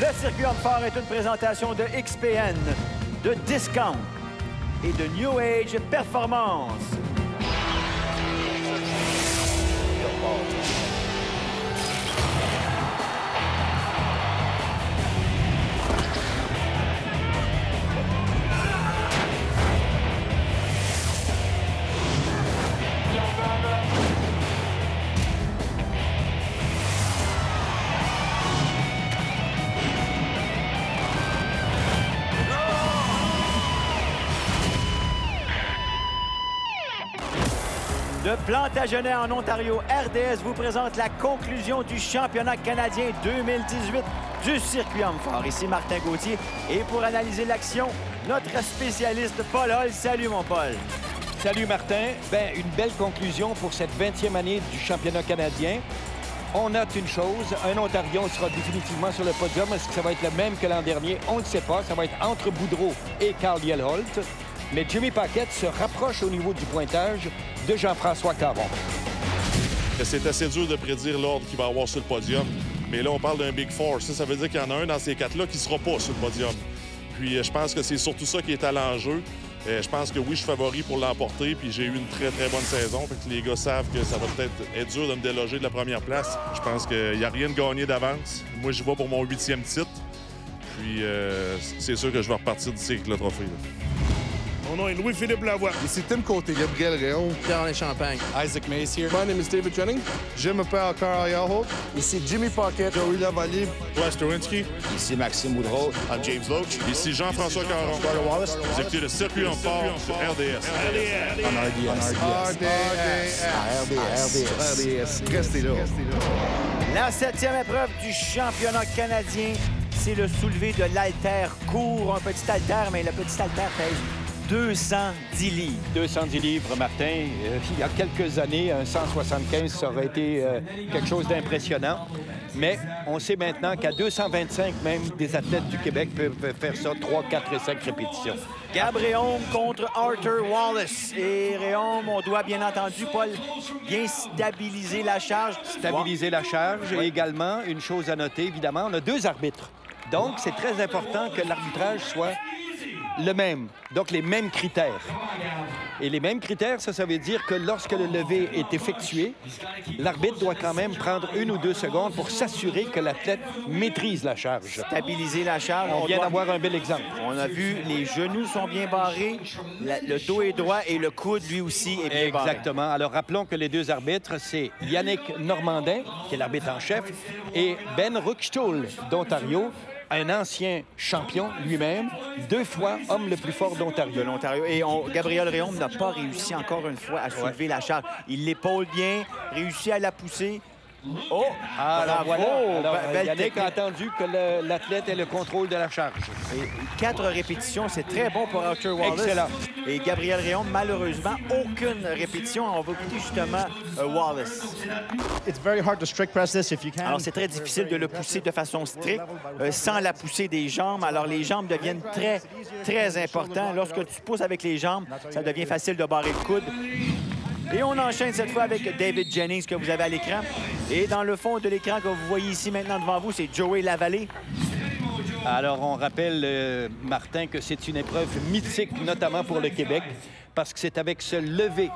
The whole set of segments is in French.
Le circuit Homme-Fort est une présentation de XPN, de Discount et de New Age Performance. De Plantagenet en Ontario, RDS vous présente la conclusion du championnat canadien 2018 du circuit Homme-Fort. Ici Martin Gauthier et pour analyser l'action, notre spécialiste Paul Hall. Salut mon Paul. Salut Martin. Bien, une belle conclusion pour cette 20e année du championnat canadien. On note une chose, un Ontario sera définitivement sur le podium. Est-ce que ça va être le même que l'an dernier? On ne le sait pas. Ça va être entre Boudreau et Carl Yelholt. Mais Jimmy Paquette se rapproche au niveau du pointage de Jean-François Caron. C'est assez dur de prédire l'ordre qu'il va avoir sur le podium. Mais là, on parle d'un Big Four. Ça veut dire qu'il y en a un dans ces quatre-là qui ne sera pas sur le podium. Puis je pense que c'est surtout ça qui est à l'enjeu. Je pense que oui, je suis favori pour l'emporter. Puis j'ai eu une très, très bonne saison. Fait que les gars savent que ça va peut-être être dur de me déloger de la première place. Je pense qu'il n'y a rien de gagné d'avance. Moi, je vais pour mon 8e titre. Puis c'est sûr que je vais repartir d'ici avec le trophée. Là. Mon nom est Louis-Philippe Lavoie. Ici Tim Côté, Gabriel Réaume, Pierre Champagne. Isaac Mays here. My name is David Jennings. Je m'appelle Carl Yelholt. Ici Jimmy Paquette. Joey Lavallée. Wes Terwinski. Ici Maxime Boudreau. I'm James Loach. Ici Jean-François Caron. Vous écoutez le circuit Homme-Fort sur RDS. RDS. Restez là. La 7e épreuve du championnat canadien, c'est le soulevé de l'haltère court. Un petit haltère, mais le petit haltère pèse 210 livres. 210 livres, Martin. Il y a quelques années, un 175, ça aurait été quelque chose d'impressionnant. Mais on sait maintenant qu'à 225, même des athlètes du Québec peuvent faire ça 3, 4 et 5 répétitions. Gab Réaume contre Arthur Wallace. Et Réaume, on doit bien entendu, Paul, bien stabiliser la charge. Stabiliser la charge. Et également, une chose à noter, évidemment, on a 2 arbitres. Donc, c'est très important que l'arbitrage soit le même, donc les mêmes critères. Et les mêmes critères, ça veut dire que lorsque le lever est effectué, l'arbitre doit quand même prendre 1 ou 2 secondes pour s'assurer que l'athlète maîtrise la charge. Stabiliser la charge. On vient d'avoir un bel exemple. On a vu, les genoux sont bien barrés, le dos est droit et le coude, lui aussi, est bien barré. Exactement. Alors, rappelons que les 2 arbitres, c'est Yannick Normandin, qui est l'arbitre en chef, et Ben Ruckstuhl d'Ontario, un ancien champion lui-même, 2 fois homme le plus fort d'Ontario. De l'Ontario. Et Gabriel Réaume n'a pas réussi encore une fois à soulever la charge. Il l'épaule bien, réussit à la pousser. Oh! Alors bravo! voilà. Alors, Yannick technique. a entendu que l'athlète ait le contrôle de la charge. Et 4 répétitions, c'est très bon pour Arthur Wallace. Excellent. Et Gabriel Réaume, malheureusement, aucune répétition. On va écouter justement Wallace. Alors, c'est très difficile de le pousser de façon stricte, sans la poussée des jambes. Alors, les jambes deviennent très, très importantes. Lorsque tu pousses avec les jambes, ça devient facile de barrer le coude. Et on enchaîne cette fois avec David Jennings que vous avez à l'écran. Et dans le fond de l'écran que vous voyez ici maintenant devant vous, c'est Joey Lavallée. Alors, on rappelle, Martin, que c'est une épreuve mythique, notamment pour le Québec, parce que c'est avec ce lever,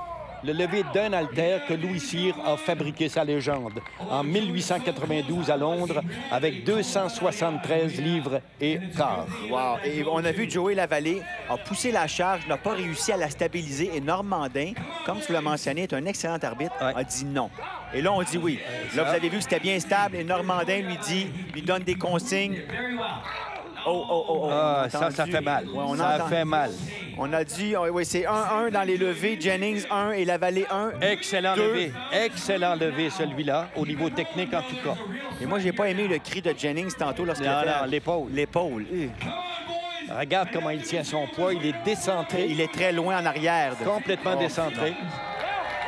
le lever d'un haltère, que Louis Cyr a fabriqué sa légende en 1892 à Londres avec 273 livres et quart. Wow. Et on a vu Joey Lavallée a poussé la charge, n'a pas réussi à la stabiliser. Et Normandin, comme tu l'as mentionné, est un excellent arbitre, a dit non. Et là, on dit oui. Là, vous avez vu que c'était bien stable. Et Normandin lui donne des consignes. Ah, ça fait mal. Ouais, ça fait mal. On a dit, oui, c'est 1-1 dans les levées. Jennings, 1 et Lavallée, 1. Excellent 2. levé. Excellent levé, celui-là, au niveau technique, en tout cas. Et moi, j'ai pas aimé le cri de Jennings tantôt lorsqu'il a fait l'épaule. L'épaule. Regarde comment il tient son poids. Il est décentré. Il est très loin en arrière. Complètement décentré.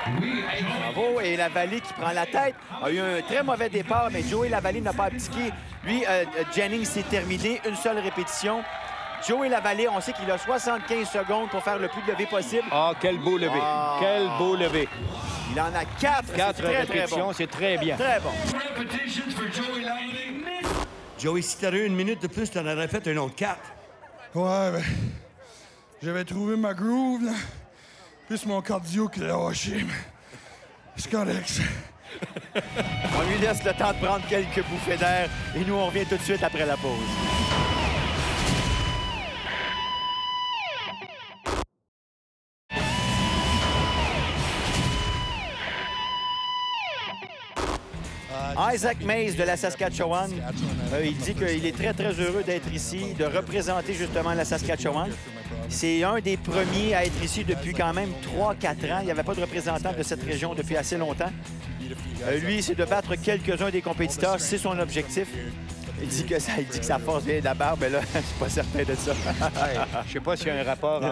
Bravo. Et Lavallée qui prend la tête. A eu un très mauvais départ, mais Joey Lavallée n'a pas abdiqué. Lui, Jennings s'est terminé. Une seule répétition. Joey Lavallée, on sait qu'il a 75 secondes pour faire le plus de levé possible. Ah, quel beau levé. Quel beau levé. Il en a 4. 4 répétitions, c'est très bien. Très bon. Joey, si t'aurais eu une minute de plus, t'en aurais fait un autre 4. Ouais, ben... J'avais trouvé ma groove, là. Plus mon cardio qui l'a lâché, mais... C'est correct. On lui laisse le temps de prendre quelques bouffées d'air et nous, on revient tout de suite après la pause. Isaac Mays de la Saskatchewan, il dit qu'il est très, très heureux d'être ici, de représenter justement la Saskatchewan. C'est un des premiers à être ici depuis quand même 3-4 ans. Il n'y avait pas de représentant de cette région depuis assez longtemps. Lui, c'est de battre quelques-uns des compétiteurs. C'est son objectif. Il dit que sa force vient de la barbe, mais là, je suis pas certain de ça. Je sais pas s'il y a un rapport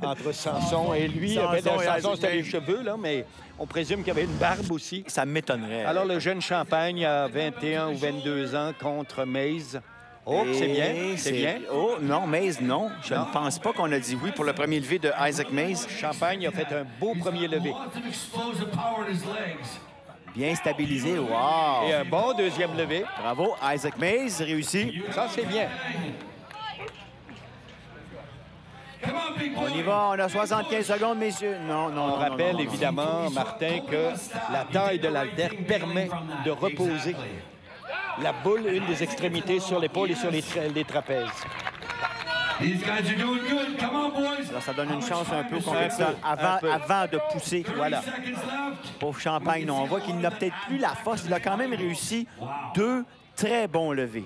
entre Samson et lui. Samson, c'était les cheveux, là, mais on présume qu'il y avait une barbe aussi. Ça m'étonnerait. Alors, le jeune Champagne a 21 ou 22 ans contre Mays. Oh, c'est bien, c'est bien. Oh, non, Mays, non. Je ne pense pas qu'on a dit oui pour le premier levé de Isaac Mays. Champagne a fait un beau premier levé. Bien stabilisé, wow! Et un bon deuxième levé. Bravo, Isaac Mays, réussi. Ça, c'est bien. On y va, on a 75 secondes, messieurs. Non, non, On rappelle évidemment, Martin, que la taille de l'haltère permet de reposer la boule, une des extrémités, sur l'épaule et sur les trapèzes. Alors, ça donne une chance un peu avant de pousser. Voilà. Pauvre Champagne, non. On voit qu'il n'a peut-être plus la force. Il a quand même réussi 2 très bons levés.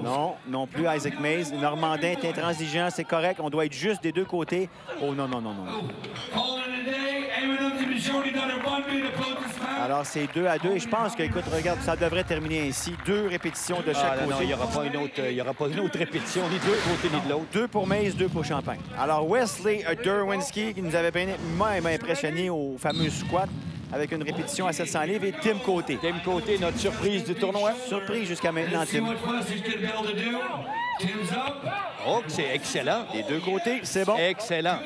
Non, non plus Isaac Mays. Normandin est intransigeant, c'est correct. On doit être juste des deux côtés. Oh non, non, non, non. Alors, c'est 2-2. Et je pense que, écoute, regarde, ça devrait terminer ainsi. 2 répétitions de chaque côté. Non, il n'y aura pas une autre répétition, ni deux côtés ni de l'autre. 2 pour Mays, 2 pour Champagne. Alors, Wesley Derwinski, qui nous avait bien impressionné au fameux squat, avec une répétition à 700 livres, et Tim Côté. Tim Côté, notre surprise du tournoi. Surprise jusqu'à maintenant, Tim. Oh, c'est excellent. Des deux côtés, c'est bon. Excellent.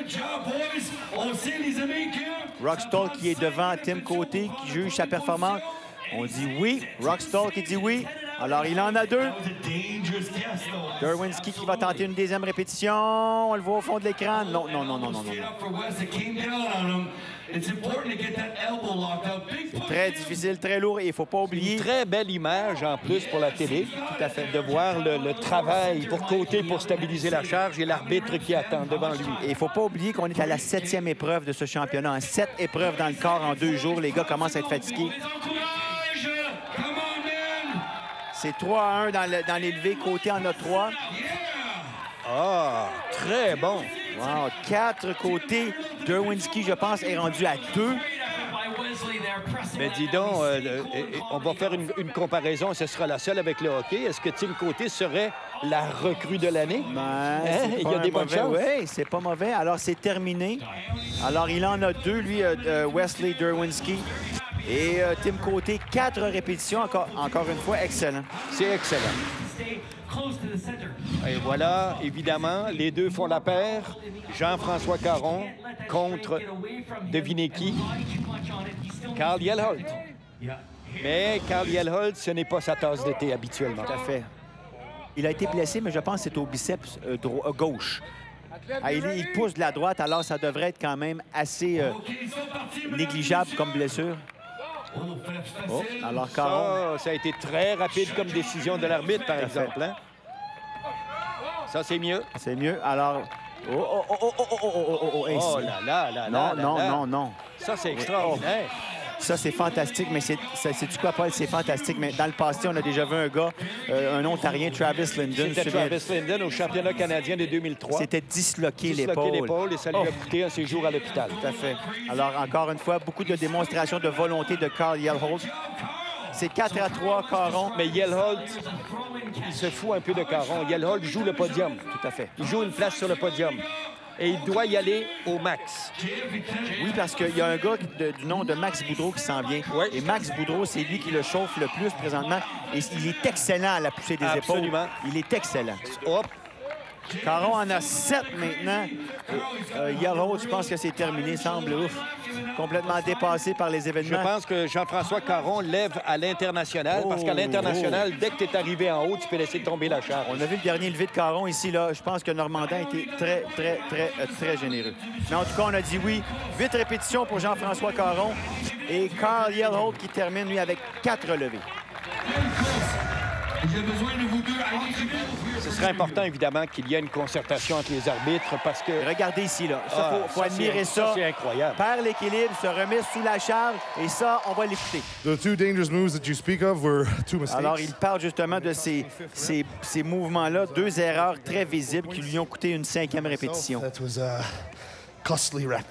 Rockstall qui est devant Tim Côté, qui juge sa performance. On dit oui. Rockstall qui dit oui. Alors, il en a 2. Derwinski qui va tenter une deuxième répétition. On le voit au fond de l'écran. Non, non, non, non, non, non. C'est très difficile, très lourd. Et il ne faut pas oublier... Une très belle image, en plus, pour la télé. Tout à fait. De voir le travail pour Côté pour stabiliser la charge et l'arbitre qui attend devant lui. Et il ne faut pas oublier qu'on est à la 7e épreuve de ce championnat. En 7 épreuves dans le corps en 2 jours. Les gars commencent à être fatigués. C'est 3-1 dans les levées. Côté en a 3. Ah, très bon. Wow, 4 côtés. Derwinski, je pense, est rendu à 2. Mais dis donc, on va faire une comparaison. Ce sera la seule avec le hockey. Est-ce que Tim Côté serait la recrue de l'année? Ben, il y a des bonnes chances. Oui, c'est pas mauvais. Alors, c'est terminé. Alors, il en a 2, lui, Wesley Derwinski. Et Tim Côté, 4 répétitions. Encore une fois, excellent. C'est excellent. Et voilà, évidemment, les deux font la paire. Jean-François Caron contre, devinez qui? Carl Yelholt. Mais Carl Yelholt, ce n'est pas sa tasse d'été habituellement. Tout à fait. Il a été blessé, mais je pense que c'est au biceps gauche. Il pousse de la droite, alors ça devrait être quand même assez négligeable comme blessure. Oh, alors Caron... Ça a été très rapide comme décision de l'arbitre, par exemple. Hein? Ça, c'est mieux. C'est mieux. Alors... Oh là là là non, là non, là. non, non. Ça, c'est extraordinaire. Ça, c'est fantastique, mais c'est-tu quoi, Paul? C'est fantastique, mais dans le passé, on a déjà vu un gars, un Ontarien, Travis Linden. C'était Travis Linden au championnat canadien de 2003. C'était disloqué l'épaule et ça lui a coûté un séjour à l'hôpital. Tout à fait. Alors, encore une fois, beaucoup de démonstrations de volonté de Carl Yelholt. C'est 4-3, Caron. Mais Yelholt, il se fout un peu de Caron. Yelholt joue le podium. Tout à fait. Il joue une place sur le podium. Et il doit y aller au max. Oui, parce qu'il y a un gars du nom de Max Boudreau qui s'en vient. Oui. Et Max Boudreau, c'est lui qui le chauffe le plus présentement. Et il est excellent à la poussée des épaules. Il est excellent. Hop. Caron en a 7 maintenant. Yellowholt, je pense que c'est terminé, semble complètement dépassé par les Je événements. pense que Jean-François Caron lève à l'international, parce qu'à l'international, dès que tu es arrivé en haut, tu peux laisser tomber la charge. On a vu le dernier levé de Caron ici, là. Je pense que Normandin a été très généreux. Mais en tout cas, on a dit oui. 8 répétitions pour Jean-François Caron. Et Carl Yellowholt qui termine, lui, avec 4 levées. J'ai besoin de vous deux à l'entrée. Ce serait important, évidemment, qu'il y ait une concertation entre les arbitres, parce que... Regardez ici, là. Ça, faut admirer ça. C'est incroyable. Perd l'équilibre, se remet sous la charge, et ça, on va l'écouter. The two dangerous moves that you speak of were two mistakes. Alors, il parle justement de ces mouvements-là, 2 erreurs très visibles qui lui ont coûté une 5e répétition. That was a costly rep.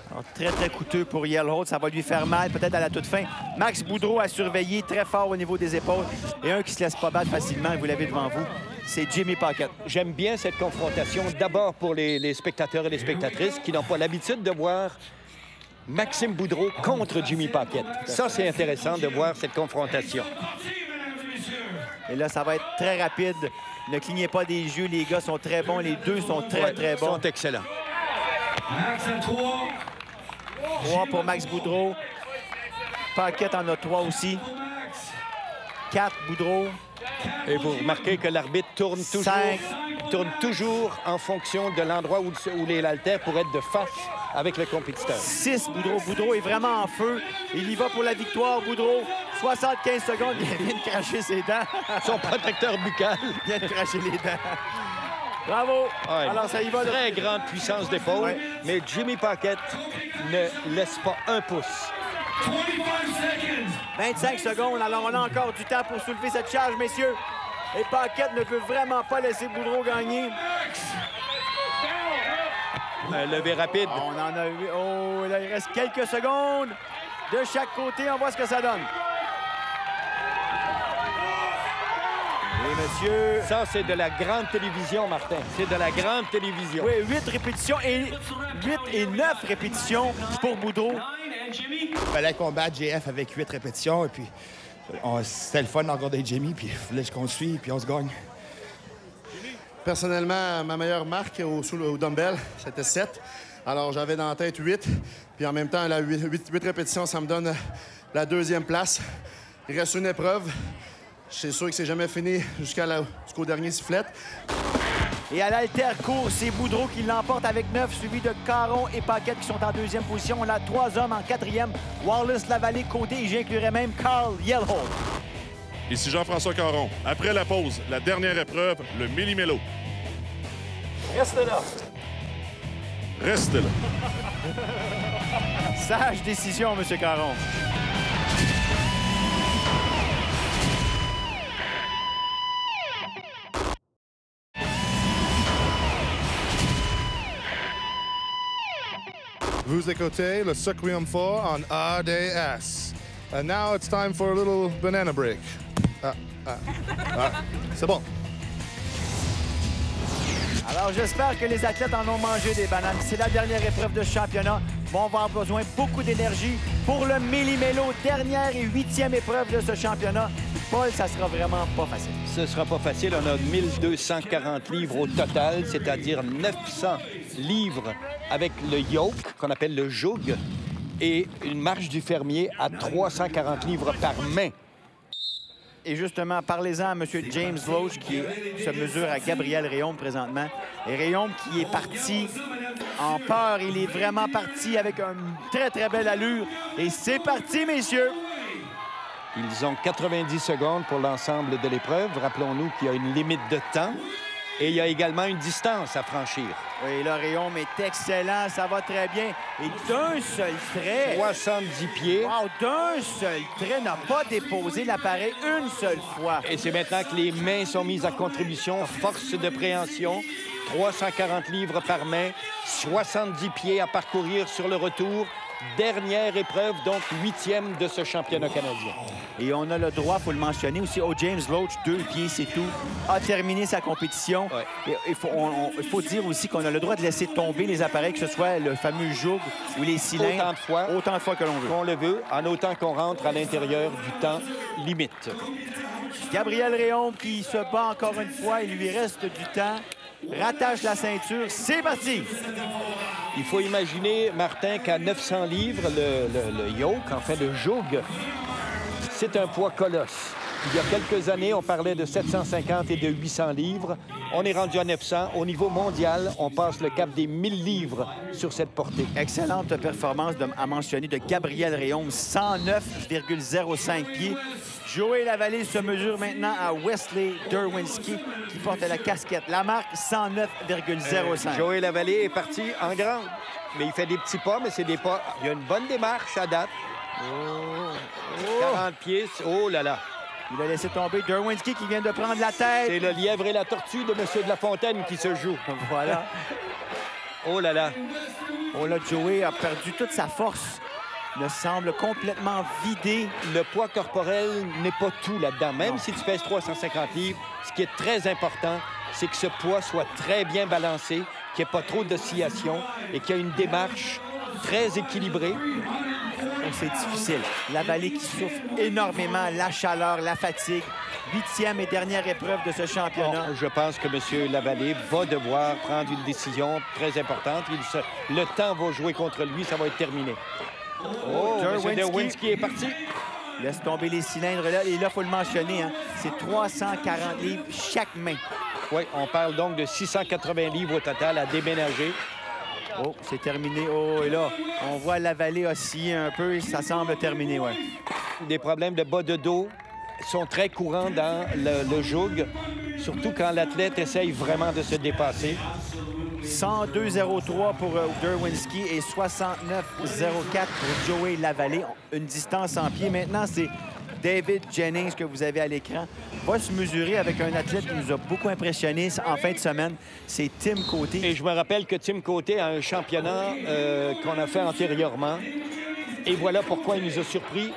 Alors, très coûteux pour Yellowholt. Ça va lui faire mal, peut-être à la toute fin. Max Boudreau a surveillé très fort au niveau des épaules. Et un qui se laisse pas battre facilement, et vous l'avez devant vous, c'est Jimmy Pocket. J'aime bien cette confrontation, d'abord pour les spectateurs et les spectatrices qui n'ont pas l'habitude de voir Maxime Boudreau contre Jimmy Pocket. Ça, c'est intéressant de voir cette confrontation. Et là, ça va être très rapide. Ne clignez pas des yeux, les gars sont très bons. Les deux sont très Ils bons. sont excellents. Max à 3. 3 pour Max Boudreau. Pocket en a 3 aussi. 4 Boudreau. Et vous remarquez que l'arbitre tourne toujours en fonction de l'endroit où les haltères pourraient être de face avec le compétiteur. 6 Boudreau. Boudreau est vraiment en feu. Il y va pour la victoire, Boudreau. 75 secondes, il vient de cracher ses dents. Son protecteur buccal. Il vient de cracher les dents. Bravo! Ouais, alors, ça y va. Très grande puissance d'épaule, Ouais. mais Jimmy Pocket ne laisse pas un pouce. 25 secondes. Alors, on a encore du temps pour soulever cette charge, messieurs. Et Pocket ne veut vraiment pas laisser Boudreau gagner. Un levé rapide. On en a eu. Oh, là, il reste quelques secondes. De chaque côté, on voit ce que ça donne. Et monsieur... Ça, c'est de la grande télévision, Martin. C'est de la grande télévision. Oui, 8 répétitions et 8 et 9 répétitions pour Boudreau. Il fallait combattre JF avec 8 répétitions. Et puis, c'était le fun de regarder Jimmy. Puis, il fallait qu'on se suive, puis on se gagne. Personnellement, ma meilleure marque au dumbbell, c'était 7. Alors, j'avais dans la tête 8. Puis en même temps, la 8 répétitions, ça me donne la 2e place. Il reste une épreuve. C'est sûr que c'est jamais fini jusqu'au dernier sifflet. Et à l'haltère court, c'est Boudreau qui l'emporte avec 9, suivi de Caron et Paquette qui sont en 2e position. On a 3 hommes en 4e. Wallace, Lavallée, Côté et j'inclurais même Carl Yellowholt. Ici Jean-François Caron. Après la pause, la dernière épreuve, le millimélo. Restez là. Restez là. Sage décision, M. Caron. Vous écoutez le Sucrium 4 en ADS. And now it's time for a little banana break. C'est bon. Alors, j'espère que les athlètes en ont mangé des bananes. C'est la dernière épreuve de championnat. Bon, on va avoir besoin beaucoup d'énergie pour le millimélo. Dernière et 8e épreuve de ce championnat. Paul, ça sera vraiment pas facile. Ce sera pas facile. On a 1240 livres au total, c'est-à-dire 900 livres avec le yoke, qu'on appelle le joug, et une marche du fermier à 340 livres par main. Et justement, parlez-en à M. James Loach, qui se mesure à Gabriel Réaume présentement. Et Réaume qui est parti en peur. Il est vraiment parti avec une très belle allure. Et c'est parti, messieurs! Ils ont 90 secondes pour l'ensemble de l'épreuve. Rappelons-nous qu'il y a une limite de temps et il y a également une distance à franchir. Oui, là, Réaume est excellent. Ça va très bien. Et d'un seul trait... 70 pieds. Wow, d'un seul trait, n'a pas déposé l'appareil une seule fois. Et c'est maintenant que les mains sont mises à contribution. Force de préhension. 340 livres par main. 70 pieds à parcourir sur le retour. Dernière épreuve, donc 8e de ce championnat canadien. Et on a le droit, il faut le mentionner aussi, au James Loach, 2 pieds, c'est tout, a terminé sa compétition. Ouais. Et il faut dire aussi qu'on a le droit de laisser tomber les appareils, que ce soit le fameux joug ou les cylindres. Autant de fois que l'on veut. Qu'on le veut, en autant qu'on rentre à l'intérieur du temps limite. Gabriel Réaume qui se bat encore une fois, il lui reste du temps. rattache la ceinture. C'est parti! Il faut imaginer, Martin, qu'à 900 livres, le yoke, en fait, le joug, c'est un poids colosse. Il y a quelques années, on parlait de 750 et de 800 livres. On est rendu à 900. Au niveau mondial, on passe le cap des 1000 livres sur cette portée. Excellente performance à mentionner de Gabriel Réaume, 109,05 pieds. Joey Lavallée se mesure maintenant à Wesley Derwinski, qui porte la casquette. La marque, 109,05. Joey Lavallée est parti en grande. Mais il fait des petits pas, mais c'est des pas... Il y a une bonne démarche à date. 40 pieds. Oh là là! Il a laissé tomber Derwinski qui vient de prendre la tête. C'est le lièvre et la tortue de M. de la Fontaine qui se joue. Voilà. Oh là là. Oh là, Joey a perdu toute sa force. Il semble complètement vidé. Le poids corporel n'est pas tout là-dedans. Même si tu pèses 350 livres, ce qui est très important, c'est que ce poids soit très bien balancé, qu'il n'y ait pas trop d'oscillation et qu'il y ait une démarche très équilibrée. Oh, c'est difficile. Lavallée qui souffre énormément, la chaleur, la fatigue. 8e et dernière épreuve de ce championnat. Bon, je pense que M. Lavallée va devoir prendre une décision très importante. Le temps va jouer contre lui, ça va être terminé. Oh, M. Derwinski est parti. Laisse tomber les cylindres là. Et là, il faut le mentionner, hein, c'est 340 livres chaque main. Oui, on parle donc de 680 livres au total à déménager. Oh, c'est terminé. Oh, et là, on voit Lavallée osciller un peu et ça semble terminé, ouais. Des problèmes de bas de dos sont très courants dans le joug, surtout quand l'athlète essaye vraiment de se dépasser. 102,03 pour Derwinski et 69,04 pour Joey Lavallée. Une distance en pied. Maintenant, c'est David Jennings que vous avez à l'écran. Va se mesurer avec un athlète qui nous a beaucoup impressionné en fin de semaine. C'est Tim Côté. Et je me rappelle que Tim Côté a un championnat qu'on a fait antérieurement. Et voilà pourquoi il nous a surpris.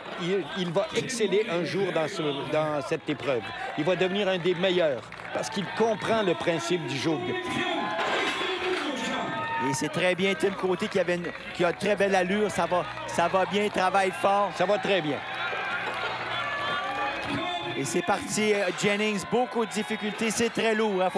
Il va exceller un jour dans cette épreuve. Il va devenir un des meilleurs parce qu'il comprend le principe du joug. Et c'est très bien Tim Côté qui a très belle allure. Ça va bien, il travaille fort. Ça va très bien. Et c'est parti, Jennings. Beaucoup de difficultés. C'est très lourd, hein?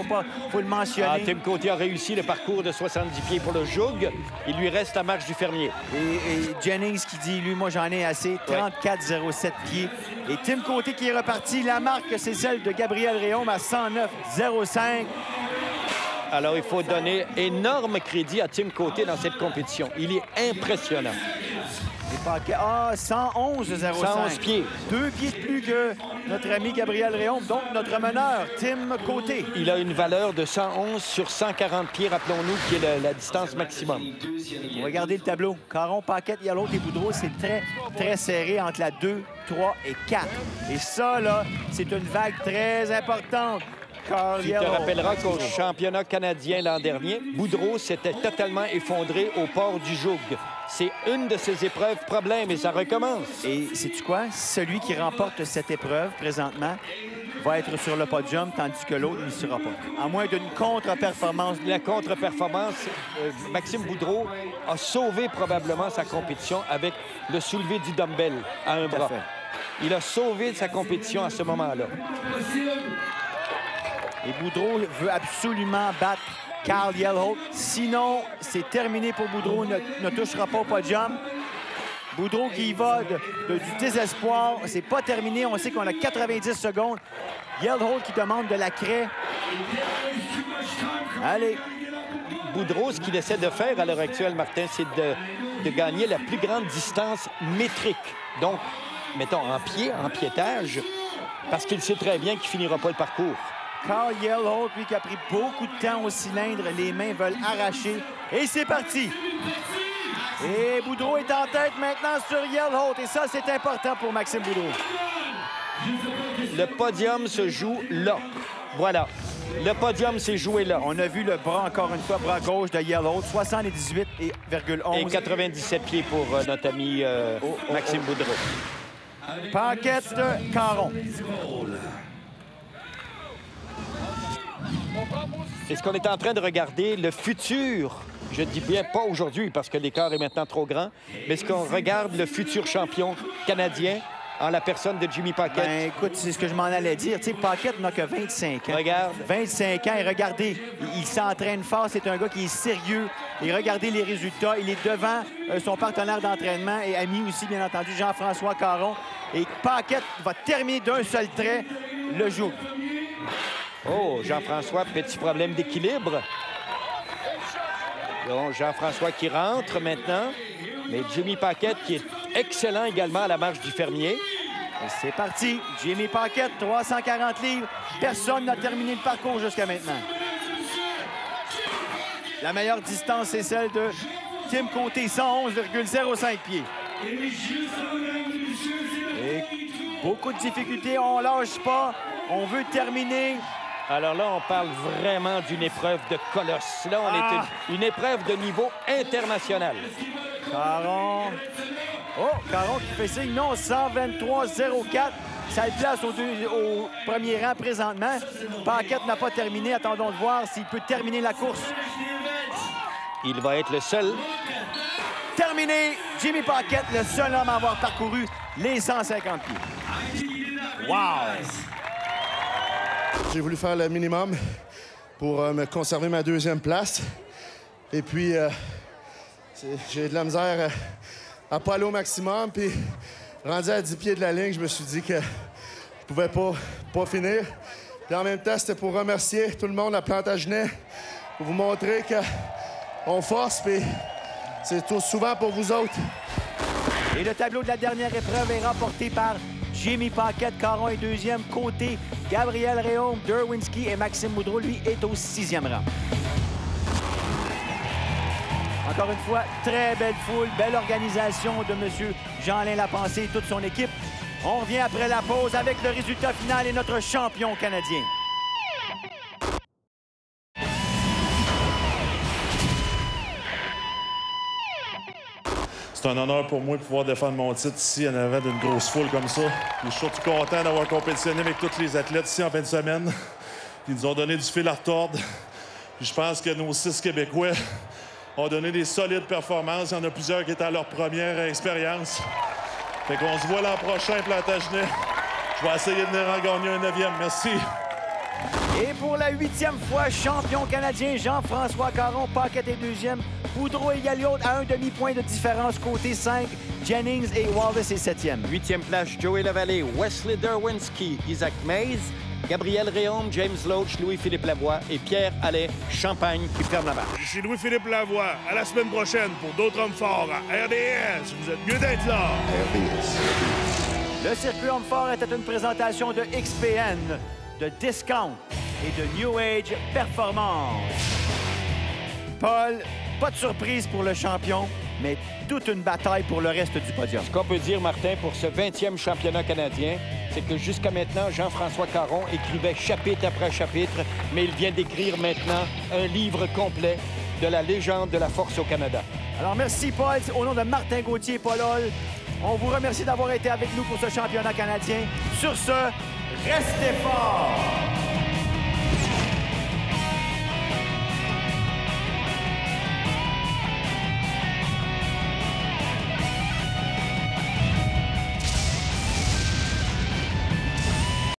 Faut le mentionner. Ah, Tim Côté a réussi le parcours de 70 pieds pour le joug. Il lui reste la marche du fermier. Et Jennings qui dit, lui, moi, j'en ai assez. 34,07 pieds. Et Tim Côté qui est reparti. La marque, c'est celle de Gabriel Réaume à 109,05. Alors, il faut donner énorme crédit à Tim Côté dans cette compétition. Il est impressionnant. 111,05. 111 pieds. 2 pieds de plus que notre ami Gabriel Réaume, donc notre meneur, Tim Côté. Il a une valeur de 111 sur 140 pieds, rappelons-nous, qui est la distance maximum. Regardez le tableau. Caron, Paquette, Yalot et Boudreau, c'est très, très serré entre la 2, 3 et 4. Et ça, là, c'est une vague très importante. Tu te rappelleras qu'au championnat canadien l'an dernier, Boudreau s'était totalement effondré au port du joug. C'est une de ses épreuves problème et ça recommence. Et sais-tu quoi? Celui qui remporte cette épreuve présentement va être sur le podium, tandis que l'autre n'y sera pas. À moins d'une contre-performance. La contre-performance, Maxime Boudreau a sauvé probablement sa compétition avec le soulevé du dumbbell à un bras. Il a sauvé sa compétition à ce moment-là. Et Boudreau veut absolument battre Carl Yellholt. Sinon, c'est terminé pour Boudreau. Ne touchera pas au podium. Boudreau qui y va du désespoir. C'est pas terminé. On sait qu'on a 90 secondes. Yellholt qui demande de la craie. Allez. Boudreau, ce qu'il essaie de faire à l'heure actuelle, Martin, c'est de gagner la plus grande distance métrique. Donc, mettons, en pied, en piétage, parce qu'il sait très bien qu'il finira pas le parcours. Carl Yellholt, lui, qui a pris beaucoup de temps au cylindre. Les mains veulent arracher. Et c'est parti! Et Boudreau est en tête maintenant sur Yellholt. Et ça, c'est important pour Maxime Boudreau. Le podium se joue là. Voilà. Le podium s'est joué là. On a vu le bras, encore une fois, bras gauche de Yellholt. 78,11. Et 97 pieds pour notre ami Maxime Boudreau. Paquette, Caron. Est-ce qu'on est en train de regarder le futur? Je dis bien pas aujourd'hui parce que l'écart est maintenant trop grand, mais est-ce qu'on regarde le futur champion canadien en la personne de Jimmy Paquette. Ben, écoute, c'est ce que je m'en allais dire. Tu sais, Paquette n'a que 25 ans. Regarde. 25 ans. Et regardez, il s'entraîne fort. C'est un gars qui est sérieux. Et regardez les résultats. Il est devant son partenaire d'entraînement et ami aussi, bien entendu, Jean-François Caron. Et Paquette va terminer d'un seul trait le jour. Oh, Jean-François, petit problème d'équilibre. Donc, Jean-François qui rentre maintenant. Mais Jimmy Paquette qui est excellent également à la marche du fermier. Et c'est parti. Jimmy Paquette, 340 livres. Personne n'a terminé le parcours jusqu'à maintenant. La meilleure distance, c'est celle de Tim Côté, 111,05 pieds. Et beaucoup de difficultés, on lâche pas. On veut terminer. Alors là, on parle vraiment d'une épreuve de colosse. Là, on est une épreuve de niveau international. Caron. Oh, Caron qui fait signe. Non, 123,04. Ça le place au premier rang présentement. Paquette n'a pas terminé. Attendons de voir s'il peut terminer la course. Il va être le seul. Terminé. Jimmy Paquette, le seul homme à avoir parcouru les 150 pieds. Wow! J'ai voulu faire le minimum pour me conserver ma deuxième place. Et puis, j'ai de la misère à pas aller au maximum. Puis, rendu à 10 pieds de la ligne, je me suis dit que je pouvais pas finir. Puis en même temps, c'était pour remercier tout le monde à Plantagenet, pour vous montrer qu'on force, puis c'est tout souvent pour vous autres. Et le tableau de la dernière épreuve est remporté par Jimmy Paquette. Caron est deuxième. Côté, Gabriel Réaume, Derwinski et Maxime Boudreau, lui, est au 6e rang. Encore une fois, très belle foule, belle organisation de M. Jean-Alain Lapensée et toute son équipe. On revient après la pause avec le résultat final et notre champion canadien. C'est un honneur pour moi de pouvoir défendre mon titre ici en avant d'une grosse foule comme ça. Je suis surtout content d'avoir compétitionné avec tous les athlètes ici en fin de semaine. Ils nous ont donné du fil à retordre. Puis je pense que nos 6 Québécois ont donné des solides performances. Il y en a plusieurs qui étaient à leur première expérience. Fait qu'on se voit l'an prochain, Plantagenet. Je vais essayer de venir en gagner un 9e. Merci. Et pour la 8e fois, champion canadien, Jean-François Caron. Paquette est deuxième. Boudreau et Galliote à un demi-point de différence. Côté 5, Jennings et Wallace est 7e. 8e place, Joey Lavallée, Wesley Derwinski, Isaac Mays, Gabriel Réaume, James Loach, Louis-Philippe Lavoie et Pierre Allais Champagne qui ferme la marche. Ici Louis-Philippe Lavoie. À la semaine prochaine pour d'autres hommes forts à RDS. Vous êtes mieux d'être là. Le circuit homme fort était une présentation de XPN, de Discount et de New Age Performance. Paul, pas de surprise pour le champion, mais toute une bataille pour le reste du podium. Ce qu'on peut dire, Martin, pour ce 20e championnat canadien, c'est que jusqu'à maintenant, Jean-François Caron écrivait chapitre après chapitre, mais il vient d'écrire maintenant un livre complet de la légende de la force au Canada. Alors, merci, Paul. Au nom de Martin Gauthier et Paul Hall, on vous remercie d'avoir été avec nous pour ce championnat canadien. Sur ce, restez forts!